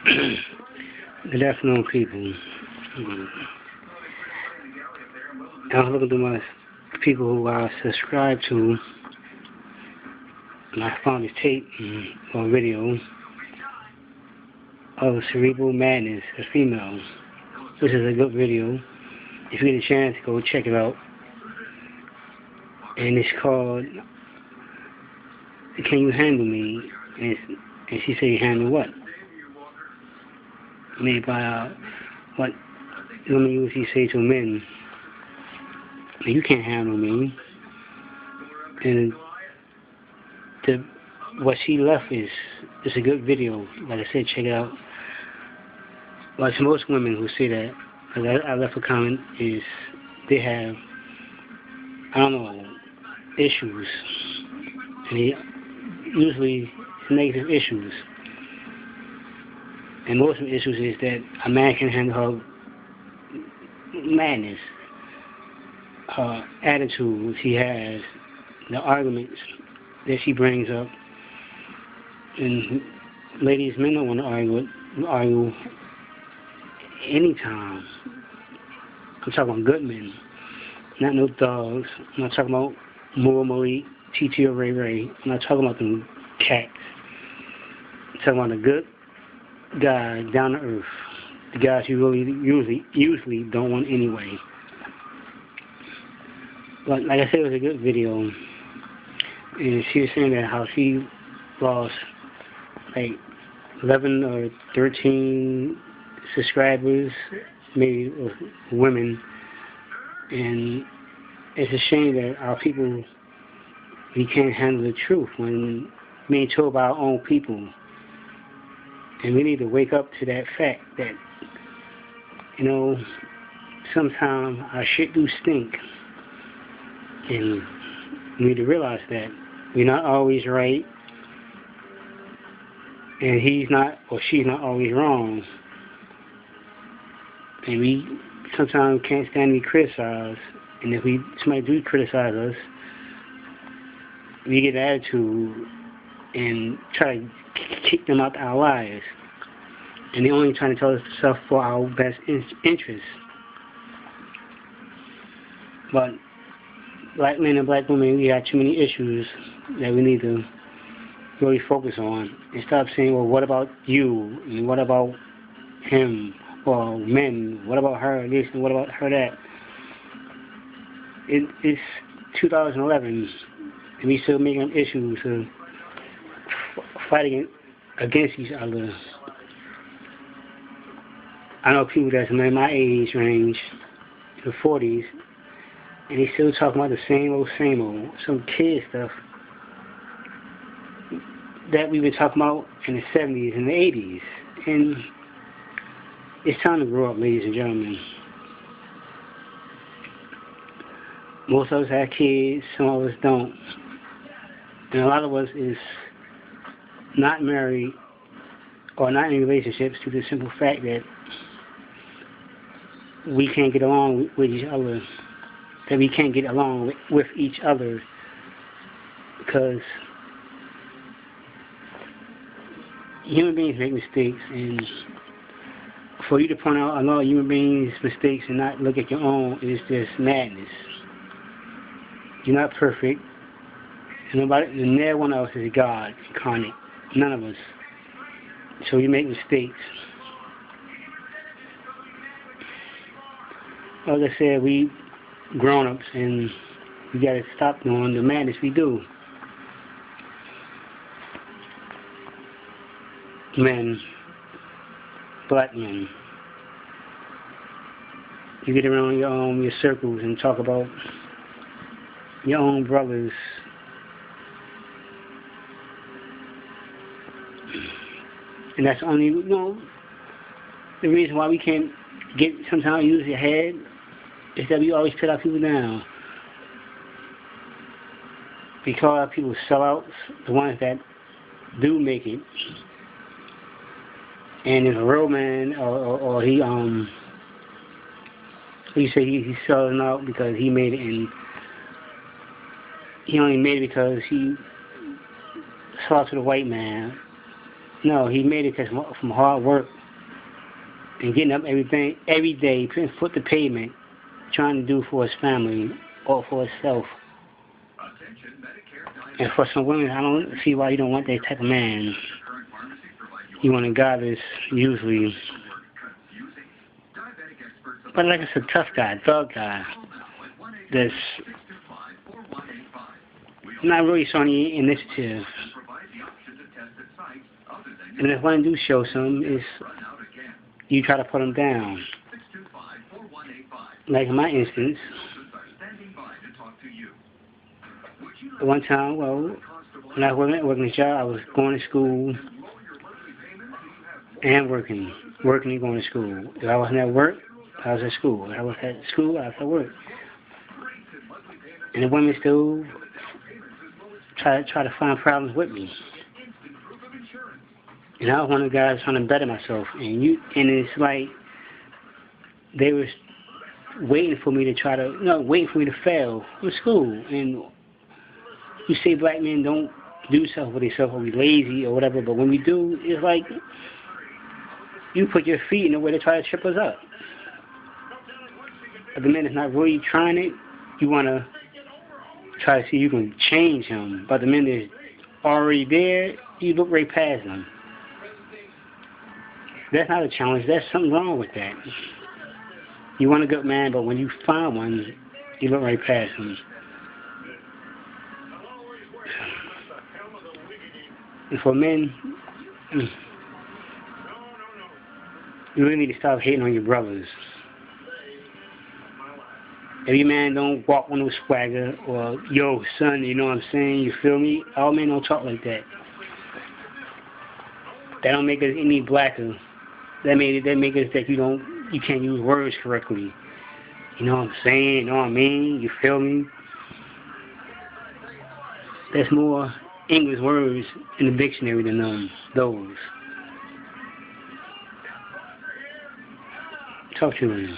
Good afternoon, people. I was looking through my people who I subscribe to, and I found this tape or video of Cerebral Madness, a female, which is a good video. If you get a chance, go check it out. And it's called "Can You Handle Me?" And she said, "Handle what?" Made by what women usually say to men, "You can't handle me." And what she left is a good video. Like I said, check it out. Like most women who say that, I left a comment, is they have, I don't know, issues. And usually negative issues. And most of the issues is that a man can handle her madness, her attitude she has, the arguments that she brings up. And ladies, men don't want to argue anytime. I'm talking about good men, not no thugs. I'm not talking about Moore Malik, T.T. or Ray Ray. I'm not talking about them cats. I'm talking about a good guy, down to earth. The guys you really usually don't want anyway. But like I said, it was a good video. And she was saying that how she lost like 11 or 13 subscribers, maybe women. And it's a shame that our people, we can't handle the truth when being told by our own people. And we need to wake up to that fact that, sometimes our shit do stink. And we need to realize that we're not always right, and he's not or she's not always wrong. And we sometimes can't stand to be criticized. And if somebody do criticize us, we get an attitude and try to kick them out of our lives. And they're only trying to tell us stuff for our best interests. But black men and black women, we have too many issues that we need to really focus on. And stop saying, well, what about you? And what about him? Or men? What about her this? And what about her that? It's 2011, and we still making issues to fight against each other. I know people that's in my age range, the 40s, and they still talking about the same old, some kid stuff that we been talking about in the 70s and the 80s. And it's time to grow up, ladies and gentlemen. Most of us have kids, some of us don't. And a lot of us is not married or not in relationships due to the simple fact that we can't get along with each other. That we can't get along with each other because human beings make mistakes, and for you to point out another human being's mistakes and not look at your own is just madness. You're not perfect. And neither one of us is God incarnate. None of us. So you make mistakes. Like I said, we grown-ups, and we got to stop doing the madness we do. Men, black men, you get around your circles and talk about your own brothers. And that's only, the reason why we can't sometimes use your head is that we always put our people down. We call our people sellouts, the ones that do make it. And if a real man, or he say he's selling out because he made it, and he only made it because he sold out to the white man, No, he made it because from hard work and getting up every day, putting foot to pavement, trying to do for his family or for himself. And for some women, I don't see why you don't want that type of man. You want a guy that's usually, but like it's a tough guy, thug guy, that's not really showing any initiative. And if one do show some, is you try to put them down. Like in my instance, one time, well, when I wasn't working a job, I was going to school and working and going to school. If I wasn't at work, I was at school. If I was at school, I was at work. And the women still try to find problems with me. And I was one of the guys trying to better myself. And it's like they was waiting for me to fail in school. And you say black men don't do stuff for themselves or we lazy or whatever, but when we do, it's like you put your feet in the way to try to trip us up. But the man is not really trying it. You want to try to see if you can change him. But the man is already there, you look right past him. That's not a challenge. There's something wrong with that. You want a good man, but when you find one, you look right past him. And for men, you really need to stop hating on your brothers. Every man don't walk with no swagger or, yo, son, you know what I'm saying? You feel me? All men don't talk like that. That don't make us any blacker. That make us that you can't use words correctly. You know what I'm saying? You know what I mean? You feel me? There's more English words in the dictionary than those. Talk to you.